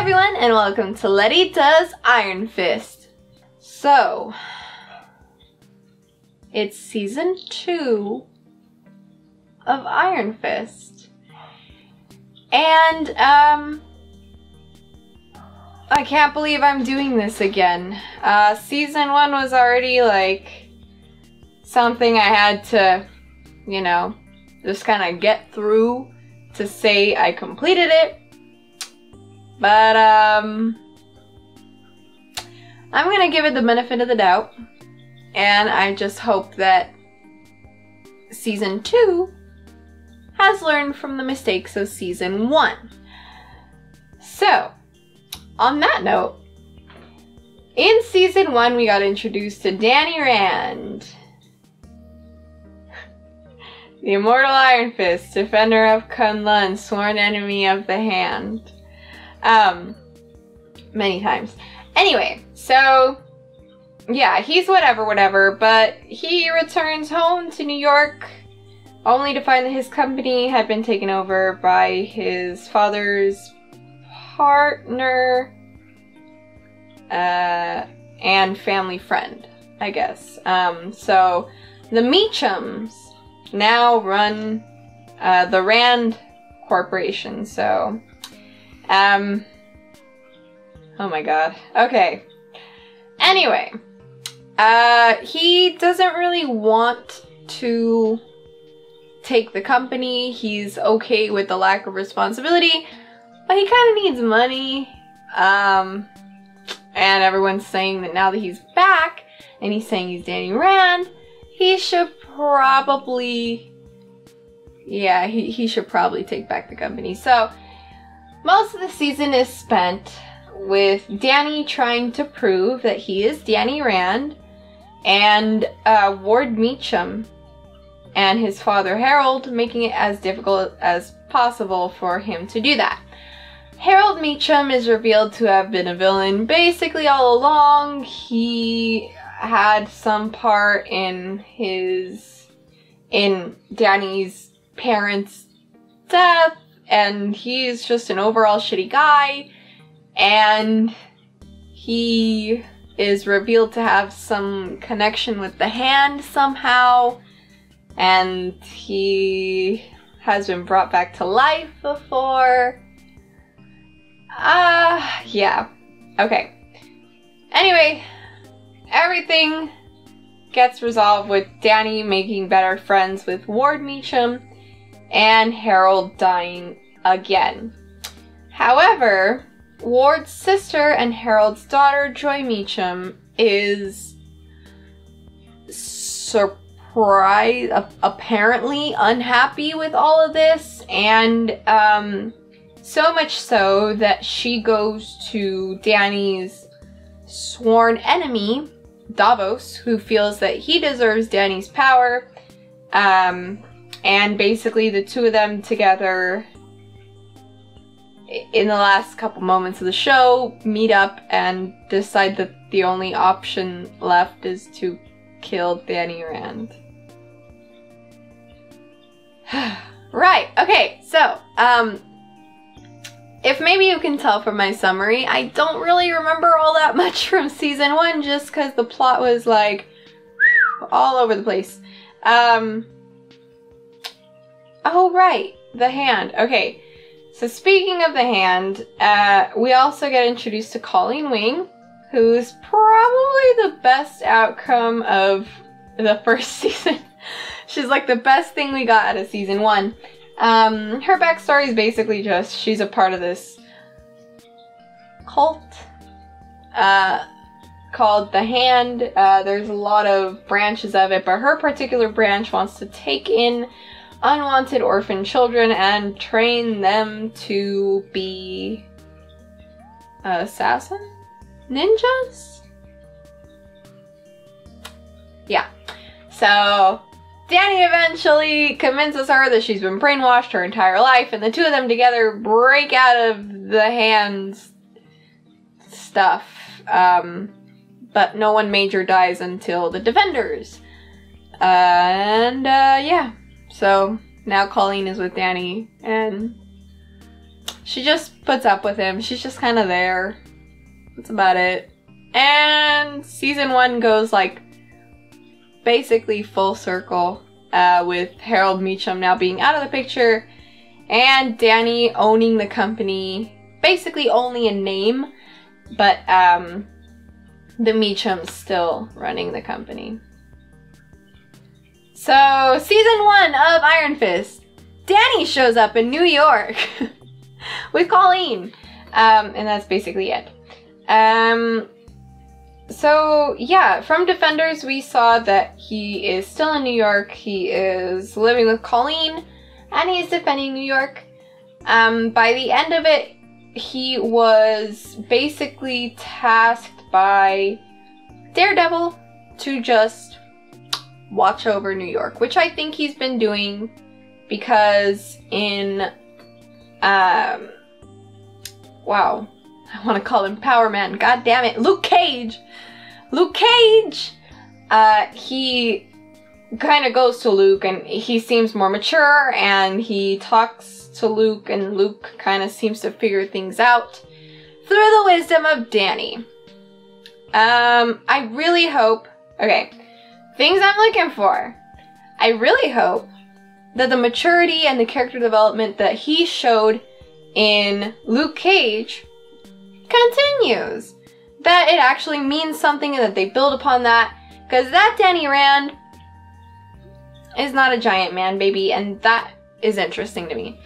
everyone, and welcome to Lety Does Iron Fist. So, it's season 2 of Iron Fist. And, I can't believe I'm doing this again. Season 1 was already, like, something I had to, you know, just kind of get through to say I completed it. But, I'm gonna give it the benefit of the doubt. And I just hope that season 2 has learned from the mistakes of season 1. So, on that note, in season 1 we got introduced to Danny Rand, the immortal Iron Fist, defender of Kunlun, sworn enemy of the hand. Many times. Anyway, so yeah, he's whatever, but he returns home to New York only to find that his company had been taken over by his father's partner and family friend, I guess. So the Meachums now run the Rand Corporation, so oh my god. Okay. Anyway, he doesn't really want to take the company. He's okay with the lack of responsibility, but he kind of needs money. And everyone's saying that now that he's back and he's saying he's Danny Rand, he should probably, yeah, he should probably take back the company. So most of the season is spent with Danny trying to prove that he is Danny Rand, and Ward Meachum and his father Harold making it as difficult as possible for him to do that. Harold Meachum is revealed to have been a villain basically all along. He had some part in Danny's parents' death, and he's just an overall shitty guy. And he is revealed to have some connection with the hand somehow, and he has been brought back to life before. Yeah. Okay. Anyway, everything gets resolved with Danny making better friends with Ward Meachum and Harold dying again. However, Ward's sister and Harold's daughter, Joy Meachum, is apparently unhappy with all of this, and so much so that she goes to Danny's sworn enemy, Davos, who feels that he deserves Danny's power, and basically the two of them together in the last couple moments of the show meet up and decide that the only option left is to kill Danny Rand. Right, okay, so, if maybe you can tell from my summary, I don't really remember all that much from season 1 just because the plot was like all over the place. Oh right, the hand. Okay, so speaking of the hand, we also get introduced to Colleen Wing, who's probably the best outcome of the first season. She's like the best thing we got out of season 1. Her backstory is basically just she's a part of this cult called the Hand. There's a lot of branches of it, but her particular branch wants to take in unwanted orphan children and train them to be assassin? Ninjas? Yeah. So Danny eventually convinces her that she's been brainwashed her entire life, and the two of them together break out of the Hand's stuff. But no one major dies until the Defenders. Yeah. So now Colleen is with Danny, and She just puts up with him. She's just kind of there. That's about it. And season 1 goes like basically full circle with Harold Meachum now being out of the picture and Danny owning the company. Basically only in name, but the Meachum's still running the company. So season 1 of Iron Fist, Danny shows up in New York with Colleen, and that's basically it. So yeah, from Defenders we saw that he is still in New York. He is living with Colleen and he's defending New York. By the end of it, he was basically tasked by Daredevil to just watch over New York, which I think he's been doing because in wow, I want to call him Power Man, god damn it, Luke Cage, he kind of goes to Luke and he seems more mature and he talks to Luke and Luke kind of seems to figure things out through the wisdom of Danny. I really hope, okay, things I'm looking for. I really hope that the maturity and the character development that he showed in Luke Cage continues. That it actually means something and that they build upon that. Because that Danny Rand is not a giant man baby, and that is interesting to me.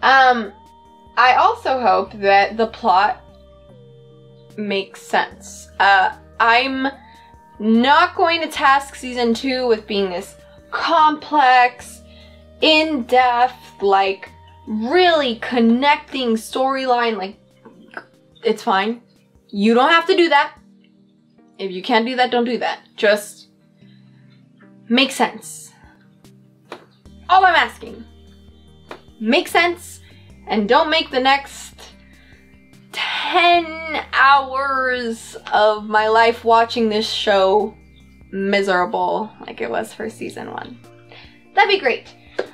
I also hope that the plot makes sense. I'm not going to task season 2 with being this complex, in-depth, like really connecting storyline. Like, it's fine. You don't have to do that. If you can't do that, don't do that. Just make sense. All I'm asking. Make sense and don't make the next 10 hours of my life watching this show miserable like it was for season 1. That'd be great.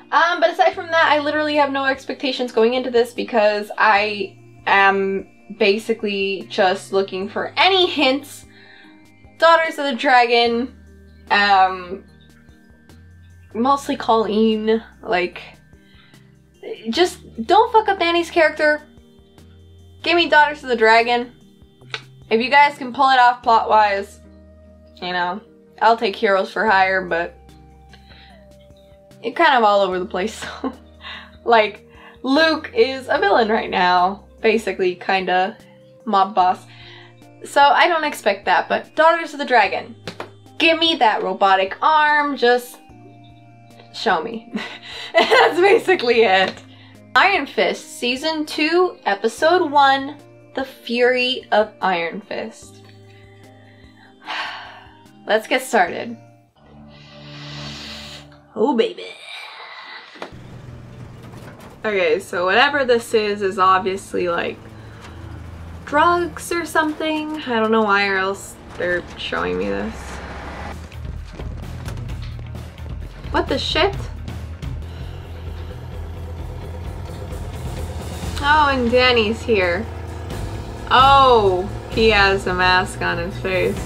But aside from that, I literally have no expectations going into this because I am basically just looking for any hints. Daughters of the Dragon, mostly Colleen, like, just don't fuck up Danny's character. Give me Daughters of the Dragon. If you guys can pull it off plot-wise, you know, I'll take Heroes for Hire, but it's kind of all over the place. Like, Luke is a villain right now, basically, kinda mob boss. So I don't expect that, but Daughters of the Dragon, give me that robotic arm, just show me. That's basically it. Iron Fist, Season 2, Episode 1, The Fury of Iron Fist. Let's get started. Oh baby. Okay, so whatever this is obviously like drugs or something. I don't know why or else they're showing me this. What the shit? Oh, and Danny's here. Oh, he has a mask on his face.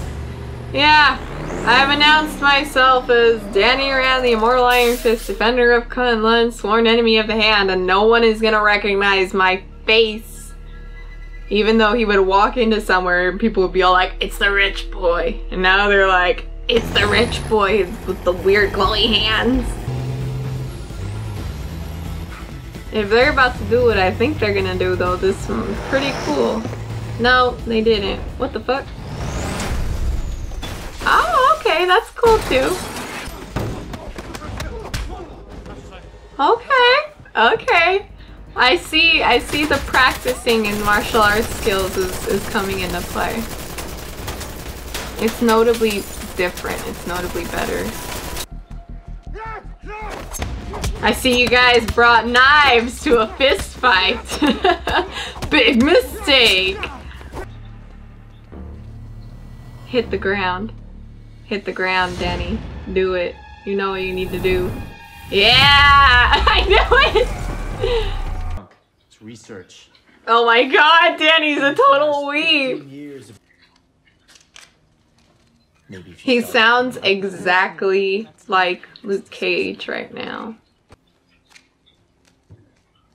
Yeah, I've announced myself as Danny Rand, the Immortal Iron Fist, Defender of Kunlun, sworn enemy of the Hand, and no one is gonna recognize my face. Even though he would walk into somewhere and people would be all like, it's the rich boy. And now they're like, it's the rich boy with the weird glowy hands. If they're about to do what I think they're gonna do though, this one's pretty cool. No, they didn't. What the fuck? Oh, okay, that's cool too. Okay, okay. I see the practicing in martial arts skills is coming into play. It's notably different, it's notably better. I see you guys brought knives to a fist fight. Big mistake. Hit the ground. Hit the ground, Danny. Do it. You know what you need to do. Yeah! I knew it! research. Oh my god, Danny's a total weeb. He sounds exactly like Luke Cage right now.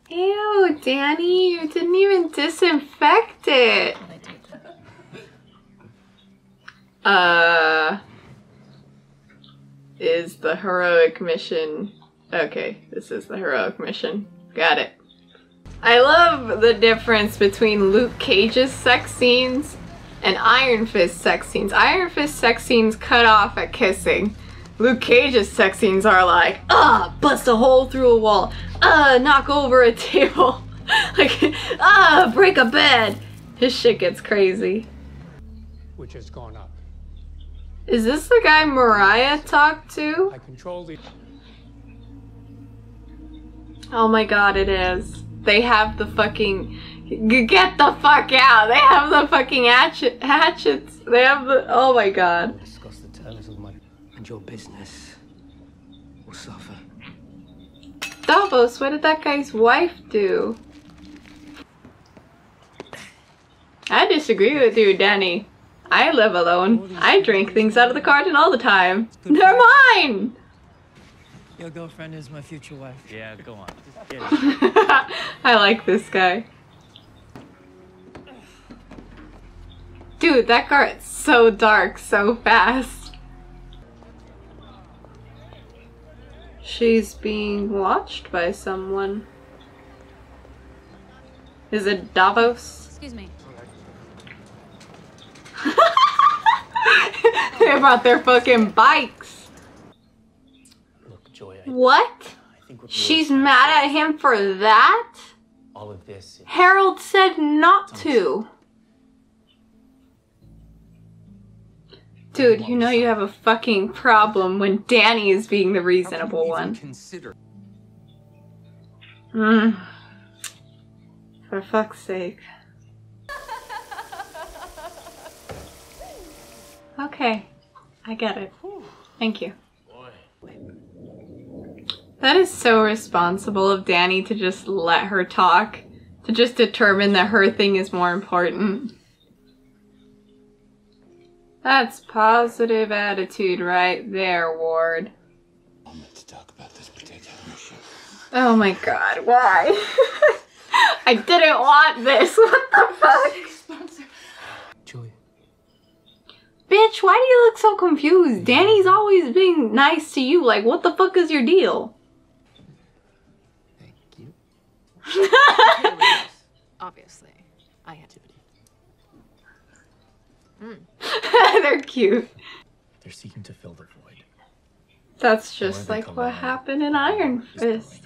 Ew, Danny, you didn't even disinfect it. Is the heroic mission... Okay, this is the heroic mission. Got it. I love the difference between Luke Cage's sex scenes and Iron Fist sex scenes. Iron Fist sex scenes cut off at kissing. Luke Cage's sex scenes are like, bust a hole through a wall, knock over a table, like, break a bed. His shit gets crazy. Which has gone up. Is this the guy Mariah talked to? I control the... Oh my god, it is. They have the fucking... Get the fuck out! They have the fucking hatchets. They have the... Oh my god. Discuss the terms of my... And your business will suffer. Davos, what did that guy's wife do? I disagree with you, Danny. I live alone. I drink things out of the carton all the time. They're mine! Your girlfriend is my future wife. Yeah, go on. I like this guy. Dude, that car is so dark, so fast. She's being watched by someone. Is it Davos? Excuse me. They brought their fucking bikes. Look, Joy, What? I think She's mad at him for that? all of this. Harold said not to. Dude, you know you have a fucking problem when Danny is being the reasonable one. For fuck's sake. Okay, I get it. Thank you. That is so responsible of Danny to just let her talk, to just determine that her thing is more important. That's positive attitude right there, Ward. I'm meant to talk about this particular issue. Oh my god, why? I didn't want this, what the fuck? Joy. Bitch, why do you look so confused? Danny's always being nice to you, like what the fuck is your deal? Thank you. Obviously, I had to. They're cute. They're seeking to fill the void. That's just like what happened in Iron Fist.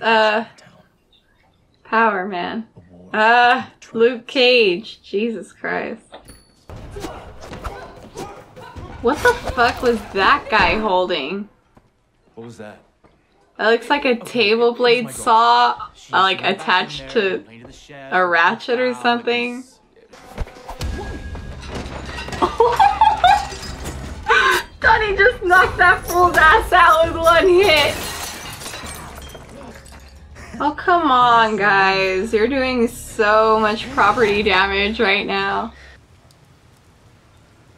Power Man. Luke Cage. Jesus Christ. What the fuck was that guy holding? What was that? That looks like a table blade saw, like attached to a ratchet or something. Donnie just knocked that fool's ass out with one hit. Oh, come on, guys. You're doing so much property damage right now.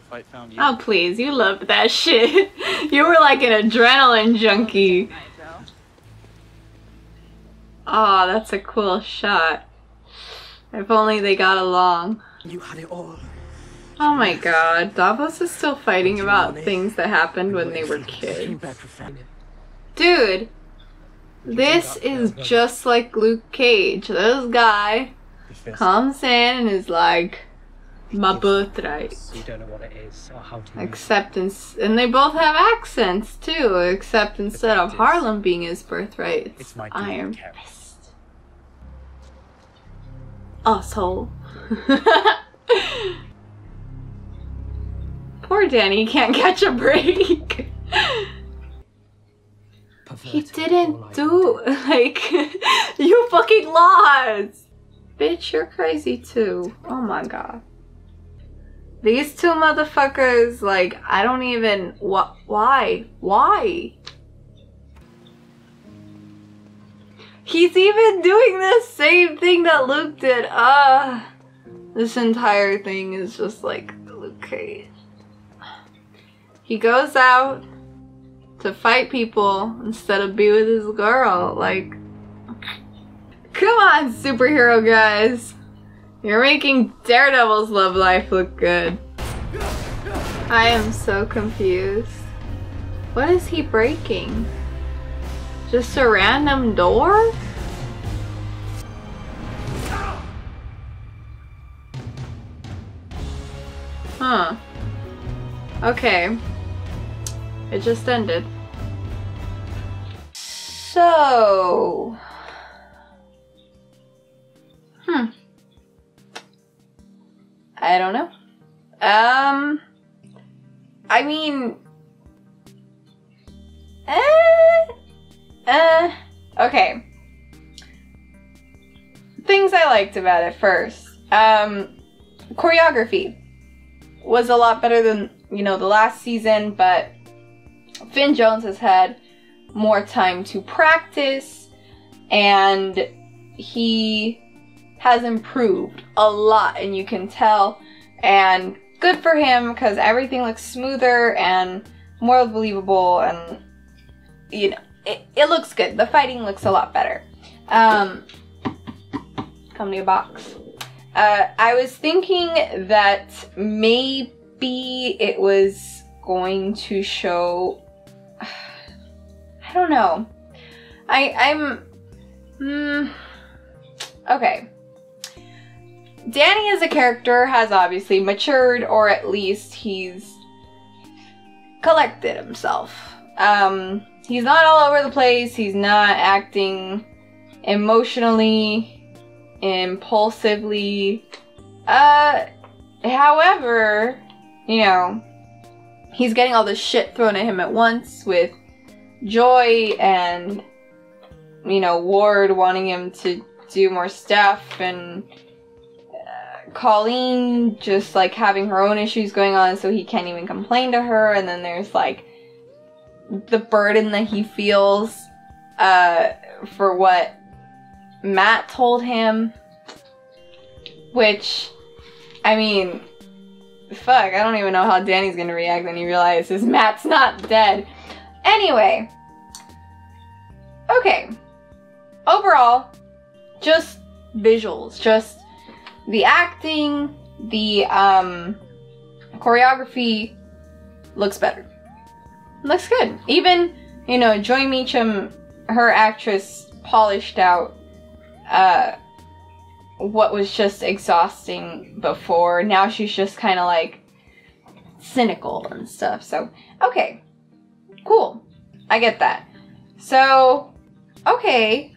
Fight found you. Oh, please. You loved that shit. You were like an adrenaline junkie. Oh, that's a cool shot. If only they got along. You had it all. Oh my god, Davos is still fighting about things that happened when they were kids. Dude, this is just like Luke Cage. This guy comes in and is like, my birthright. You don't know what it is or how to... Acceptance. And they both have accents too, except instead of Harlem being his birthright, it's Iron Fist. Asshole. Poor Danny can't catch a break. He didn't do, like, you fucking lost. Bitch, you're crazy too. Oh my god. These two motherfuckers, like, I don't even, why? Why? He's even doing the same thing that Luke did. This entire thing is just like, okay. He goes out to fight people instead of be with his girl. Like, come on, superhero guys. You're making Daredevil's love life look good. I am so confused. What is he breaking? Just a random door? Huh. Okay. It just ended. So... I don't know. I mean... okay. Things I liked about it first. Choreography was a lot better than, you know, the last season, but Finn Jones has had more time to practice, and he has improved a lot, and you can tell, and good for him, because everything looks smoother and more believable, and, you know, it looks good. The fighting looks a lot better. Come to a box. I was thinking that maybe it was going to show... I don't know. Okay. Danny as a character has obviously matured, or at least he's collected himself. He's not all over the place. He's not acting emotionally, impulsively. However, you know, he's getting all this shit thrown at him at once with Joy and, you know, Ward wanting him to do more stuff, and Colleen just like having her own issues going on, so he can't even complain to her. And then there's like the burden that he feels for what Matt told him, which, I mean, fuck, I don't even know how Danny's gonna react when he realizes Matt's not dead. Anyway, okay, overall, just visuals, just the acting, the choreography looks better. Looks good. Even, you know, Joy Meachum, her actress, polished out what was just exhausting before. Now she's just kind of like cynical and stuff. So, okay, cool. I get that. So, okay,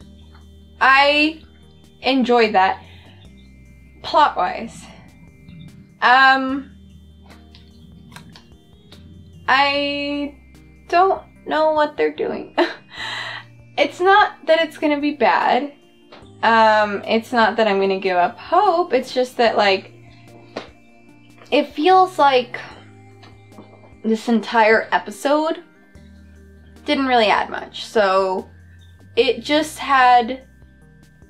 I enjoyed that. Plot-wise, I don't know what they're doing. It's not that it's gonna be bad. It's not that I'm gonna give up hope. It's just that, like, it feels like this entire episode didn't really add much. So it just had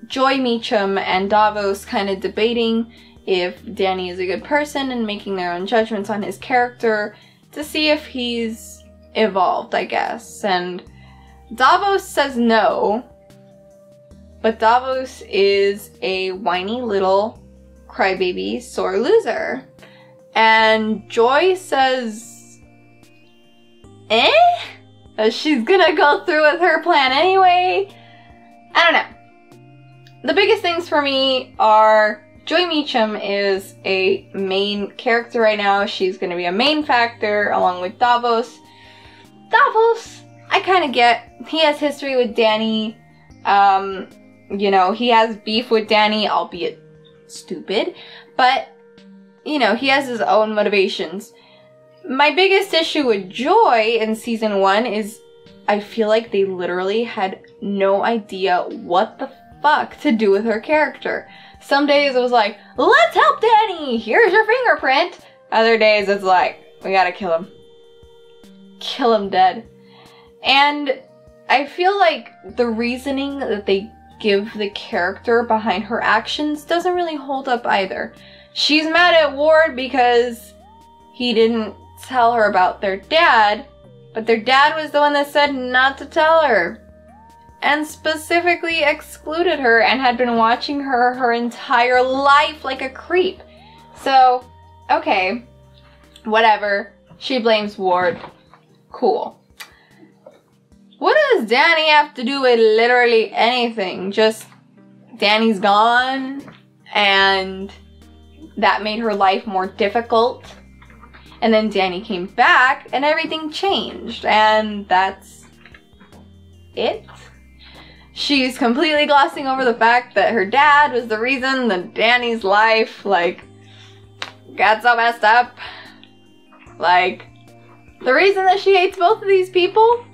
Joy Meachum and Davos kind of debating if Danny is a good person and making their own judgments on his character to see if he's evolved, I guess. And Davos says no, but Davos is a whiny little crybaby sore loser. And Joy says, she's gonna go through with her plan anyway. I don't know. The biggest things for me are Joy Meachum is a main character right now. She's going to be a main factor along with Davos. Davos, I kind of get. He has history with Danny. You know, he has beef with Danny, albeit stupid. But, you know, he has his own motivations. My biggest issue with Joy in season 1 is I feel like they literally had no idea what the fuck to do with her character. Some days it was like, let's help Danny, here's your fingerprint. Other days it's like, we gotta kill him. Kill him dead. And I feel like the reasoning that they give the character behind her actions doesn't really hold up either. She's mad at Ward because he didn't tell her about their dad, but their dad was the one that said not to tell her. And specifically excluded her and had been watching her her entire life like a creep. So, okay, whatever. She blames Ward. Cool. What does Danny have to do with literally anything? Just Danny's gone and that made her life more difficult. And then Danny came back and everything changed. And that's it. She's completely glossing over the fact that her dad was the reason that Danny's life, like, got so messed up. Like, the reason that she hates both of these people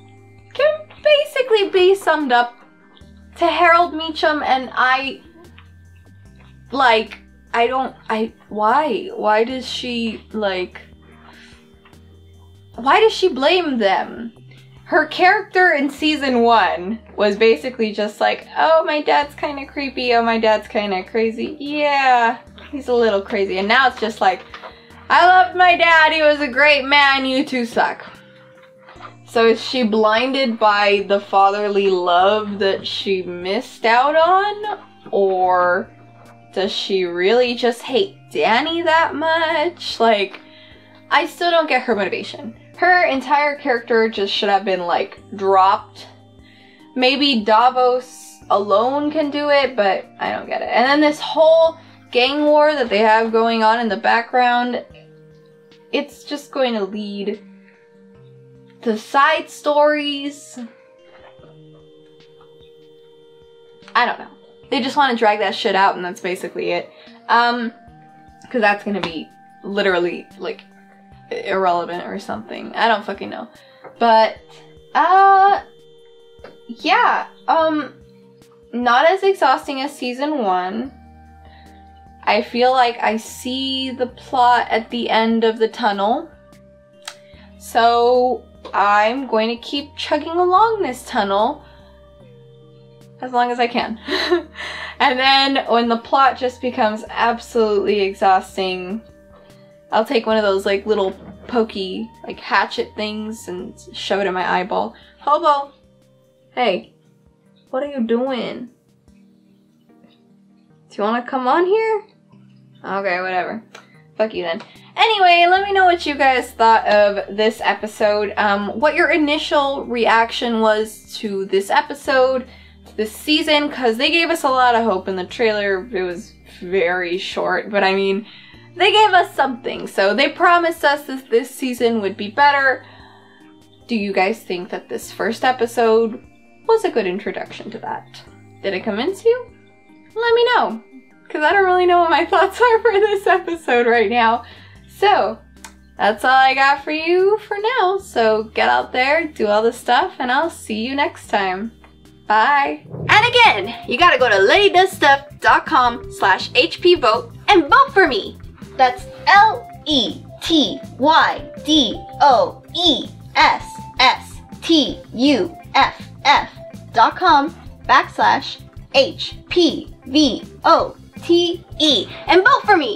can basically be summed up to Harold Meachum, and why does she, like, why does she blame them? Her character in season 1 was basically just like, oh, my dad's kind of creepy, oh, my dad's kind of crazy. Yeah, he's a little crazy. And now it's just like, I loved my dad, he was a great man, you two suck. So is she blinded by the fatherly love that she missed out on? Or does she really just hate Danny that much? Like, I still don't get her motivation. Her entire character just should have been, like, dropped. Maybe Davos alone can do it, but I don't get it. And then this whole gang war that they have going on in the background, it's just going to lead to side stories. I don't know. They just want to drag that shit out and that's basically it. Because that's going to be literally, like, irrelevant or something. I don't fucking know. But, yeah. Not as exhausting as season 1. I feel like I see the plot at the end of the tunnel. So I'm going to keep chugging along this tunnel as long as I can. And then when the plot just becomes absolutely exhausting, I'll take one of those, like, little pokey, like, hatchet things and shove it in my eyeball. Hobo! Hey, what are you doing? Do you want to come on here? Okay, whatever. Fuck you then. Anyway, let me know what you guys thought of this episode. What your initial reaction was to this episode, to this season, because they gave us a lot of hope in the trailer. It was very short, but I mean, they gave us something. So they promised us that this season would be better. Do you guys think that this first episode was a good introduction to that? Did it convince you? Let me know, because I don't really know what my thoughts are for this episode right now. So, that's all I got for you for now. So get out there, do all the stuff, and I'll see you next time. Bye. And again, you gotta go to LetyDoesStuff.com/HPvote and vote for me. That's LetyDoesStuff.com/HPVOTE and vote for me.